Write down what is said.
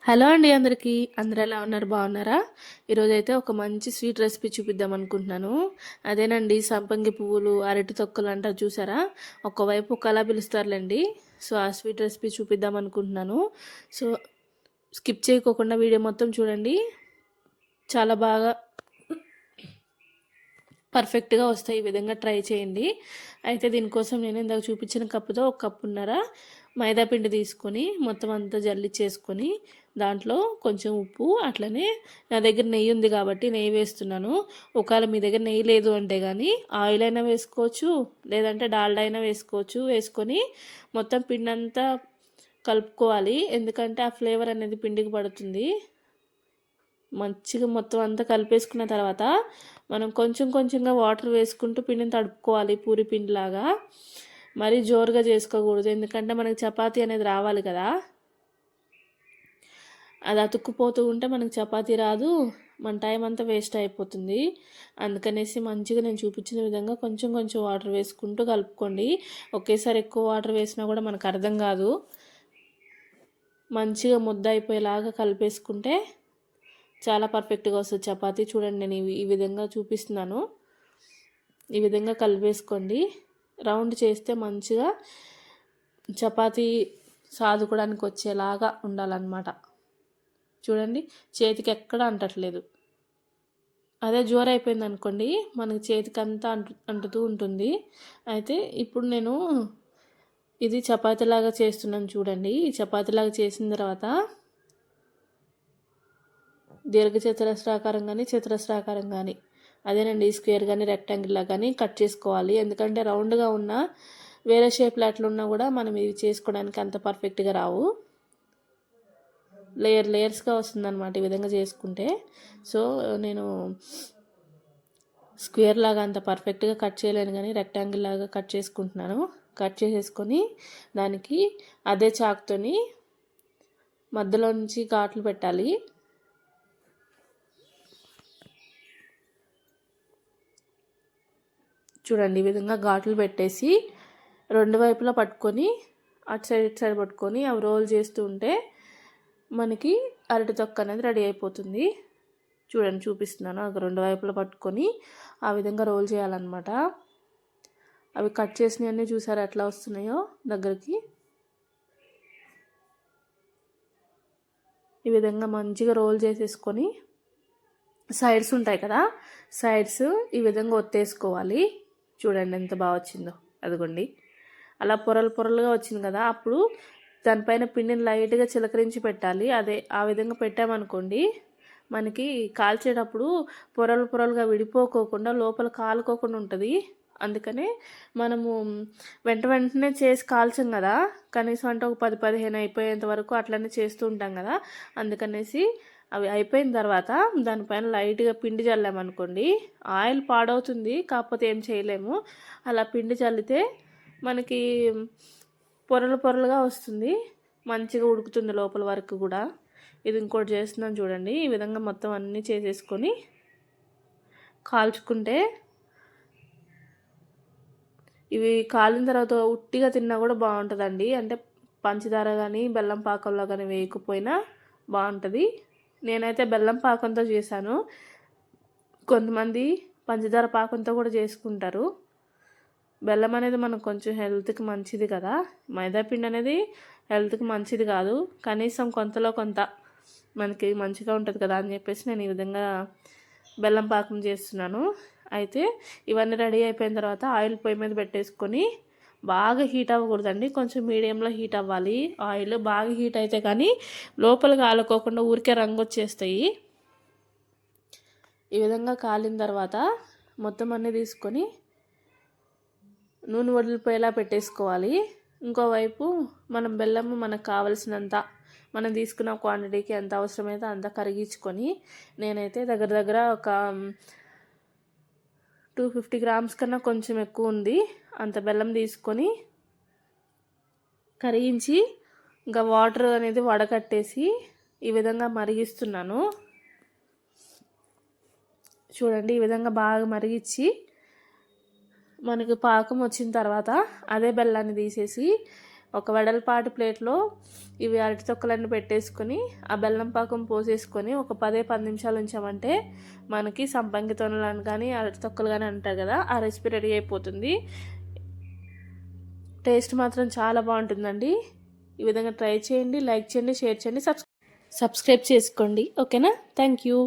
Hello అండి అందరికీ. అందరూ ఎలా ఉన్నారు? బాగున్నారా? ఈరోజైతే ఒక మంచి స్వీట్ రెసిపీ చూపిద్దాం అనుకుంటున్నాను. అదేనండి సంపంగి పువ్వులు, అరటి తొక్కలు అంటారు చూసారా? ఒకవైపు ఒకలా పిలుస్తారులేండి. సో ఆ స్వీట్ రెసిపీ చూపిద్దాం అనుకుంటున్నాను. సో స్కిప్ చేయకోకుండా వీడియో మొత్తం చూడండి. చాలా బాగా పర్ఫెక్ట్గా వస్తాయి. ఈ విధంగా ట్రై చేయండి. అయితే దీనికోసం నేను ఇందాక చూపించిన కప్పుతో ఒక కప్పున్నర మైదా పిండి తీసుకొని మొత్తం అంతా జల్లిచ్చేసుకొని దాంట్లో కొంచెం ఉప్పు, అట్లనే నా దగ్గర నెయ్యి ఉంది కాబట్టి నెయ్యి వేస్తున్నాను. ఒకవేళ మీ దగ్గర నెయ్యి లేదు అంటే కానీ ఆయిల్ అయినా వేసుకోవచ్చు, లేదంటే డాల్డా అయినా వేసుకోవచ్చు. వేసుకొని మొత్తం పిండి అంతా కలుపుకోవాలి, ఎందుకంటే ఆ ఫ్లేవర్ అనేది పిండికి పడుతుంది. మంచిగా మొత్తం అంతా కలిపేసుకున్న తర్వాత మనం కొంచెం కొంచెంగా వాటర్ వేసుకుంటూ పిండిని తడుపుకోవాలి, పూరి పిండిలాగా. మరీ జోరుగా చేసుకోకూడదు, ఎందుకంటే మనకి చపాతీ అనేది రావాలి కదా. అది అతుక్కుపోతూ ఉంటే మనకి చపాతీ రాదు, మన టైం అంతా వేస్ట్ అయిపోతుంది. అందుకనేసి మంచిగా నేను చూపించిన విధంగా కొంచెం కొంచెం వాటర్ వేసుకుంటూ కలుపుకోండి. ఒకేసారి ఎక్కువ వాటర్ వేసినా కూడా మనకు అర్థం కాదు. మంచిగా ముద్ద అయిపోయేలాగా కలిపేసుకుంటే చాలా పర్ఫెక్ట్గా వస్తుంది చపాతీ. చూడండి, నేను ఈ విధంగా చూపిస్తున్నాను. ఈ విధంగా కలిపేసుకోండి. రౌండ్ చేస్తే మంచిగా చపాతీ సాదుకోవడానికి వచ్చేలాగా ఉండాలన్నమాట. చూడండి, చేతికి ఎక్కడ అంటట్లేదు. అదే జోరైపోయింది అనుకోండి, మనకి చేతికి అంతా అంటుతూ ఉంటుంది. అయితే ఇప్పుడు నేను ఇది చపాతీలాగా చేస్తున్నాను చూడండి. ఈ చపాతీలాగా చేసిన తర్వాత దీర్ఘచతురస్రాకారం కానీ చతురస్రాకారం కానీ, అదేనండి స్క్వేర్ కానీ రెక్టాంగిల్లా కానీ కట్ చేసుకోవాలి. ఎందుకంటే రౌండ్గా ఉన్న వేరే షేప్లో అట్లున్నా కూడా మనం ఇవి చేసుకోవడానికి అంత పర్ఫెక్ట్గా రావు. లేయర్స్గా వస్తుందన్నమాట ఈ విధంగా చేసుకుంటే. సో నేను స్క్వేర్ లాగా అంత పర్ఫెక్ట్గా కట్ చేయలేను, కానీ రెక్టాంగిల్ లాగా కట్ చేసుకుంటున్నాను. కట్ చేసేసుకొని దానికి అదే చాకుతోని మధ్యలో నుంచి ఘాట్లు పెట్టాలి. చూడండి, ఈ విధంగా ఘాట్లు పెట్టేసి రెండు వైపులా పట్టుకొని అటు సైడ్ ఇటు సైడ్ పట్టుకొని అవి రోల్ చేస్తూ ఉంటే మనకి అరటి తొక్క అనేది రెడీ అయిపోతుంది. చూడండి, చూపిస్తున్నాను. అది రెండు వైపులా పట్టుకొని ఆ విధంగా రోల్ చేయాలన్నమాట. అవి కట్ చేసినవన్నీ చూసారు ఎట్లా వస్తున్నాయో దగ్గరికి. ఈ విధంగా మంచిగా రోల్ చేసేసుకొని సైడ్స్ ఉంటాయి కదా, సైడ్స్ ఈ విధంగా ఒత్తేసుకోవాలి. చూడండి ఎంత బాగా వచ్చిందో. అదిగోండి, అలా పొరలు పొరలుగా వచ్చింది కదా. అప్పుడు దానిపైన పిండిని లైట్గా చిలకరించి పెట్టాలి. అదే ఆ విధంగా పెట్టామనుకోండి, మనకి కాల్చేటప్పుడు పొరలు పొరలుగా విడిపోకోకుండా లోపల కాలుకోకుండా ఉంటుంది. అందుకనే మనము వెంటనే చేసి కాల్చాం కదా, కనీసం అంటే ఒక 10-15 అయిపోయేంత వరకు అట్లనే చేస్తూ ఉంటాం కదా. అందుకనేసి అవి అయిపోయిన తర్వాత దానిపైన లైట్గా పిండి చల్లామనుకోండి, ఆయిల్ పాడవుతుంది, కాకపోతే ఏం చేయలేము. అలా పిండి చల్లితే మనకి పొరలు పొరలుగా వస్తుంది, మంచిగా ఉడుకుతుంది లోపల వరకు కూడా. ఇది ఇంకోటి చేస్తున్నాను చూడండి. ఈ విధంగా మొత్తం అన్నీ చేసేసుకొని కాల్చుకుంటే ఇవి కాలిన తర్వాత ఉట్టిగా తిన్నా కూడా బాగుంటుందండి. అంటే పంచదార కానీ బెల్లం పాకంలో కానీ వేయకపోయినా బాగుంటుంది. నేనైతే బెల్లం పాకంతో చేశాను. కొంతమంది పంచదార పాకంతో కూడా చేసుకుంటారు. బెల్లం అనేది మనకు కొంచెం హెల్త్కి మంచిది కదా. మైదాపిండి అనేది హెల్త్కి మంచిది కాదు, కనీసం కొంతలో కొంత మనకి మంచిగా ఉంటుంది కదా అని చెప్పేసి నేను ఈ విధంగా బెల్లం పాకం చేస్తున్నాను. అయితే ఇవన్నీ రెడీ అయిపోయిన తర్వాత ఆయిల్ పొయ్యి మీద పెట్టేసుకొని బాగా హీట్ అవ్వకూడదండి, కొంచెం మీడియంలో హీట్ అవ్వాలి. ఆయిల్ బాగా హీట్ అయితే కానీ లోపల కాలుకోకుండా ఊరికే రంగు వచ్చేస్తాయి. ఈ విధంగా కాలిన తర్వాత మొత్తం అన్నీ తీసుకొని నూనె వదిలిపోయేలా పెట్టేసుకోవాలి. ఇంకోవైపు మనం బెల్లము మనకు కావలసినంత, మనం తీసుకున్న క్వాంటిటీకి ఎంత అవసరమైతే అంత కరిగించుకొని, నేనైతే దగ్గర దగ్గర ఒక 250 గ్రామ్స్ కన్నా కొంచెం ఎక్కువ ఉంది, అంత బెల్లం తీసుకొని కరిగించి ఇంకా వాటర్ అనేది వడకట్టేసి ఈ విధంగా మరిగిస్తున్నాను. చూడండి, ఈ విధంగా బాగా మరిగించి మనకు పాకం వచ్చిన తర్వాత అదే బెల్లాన్ని తీసేసి ఒక వెడల్పాటి ప్లేట్లో ఇవి అరటి తొక్కలన్నీ పెట్టేసుకొని ఆ బెల్లం పాకం పోసేసుకొని ఒక 10 నిమిషాలు ఉంచామంటే మనకి సంపంగి తొనలు కానీ అరటి తొక్కలు కానీ అంటారు కదా, ఆ రెసిపీ రెడీ అయిపోతుంది. టేస్ట్ మాత్రం చాలా బాగుంటుందండి. ఈ విధంగా ట్రై చేయండి, లైక్ చేయండి, షేర్ చేయండి, సబ్స్క్రైబ్ చేసుకోండి. ఓకేనా? Thank you.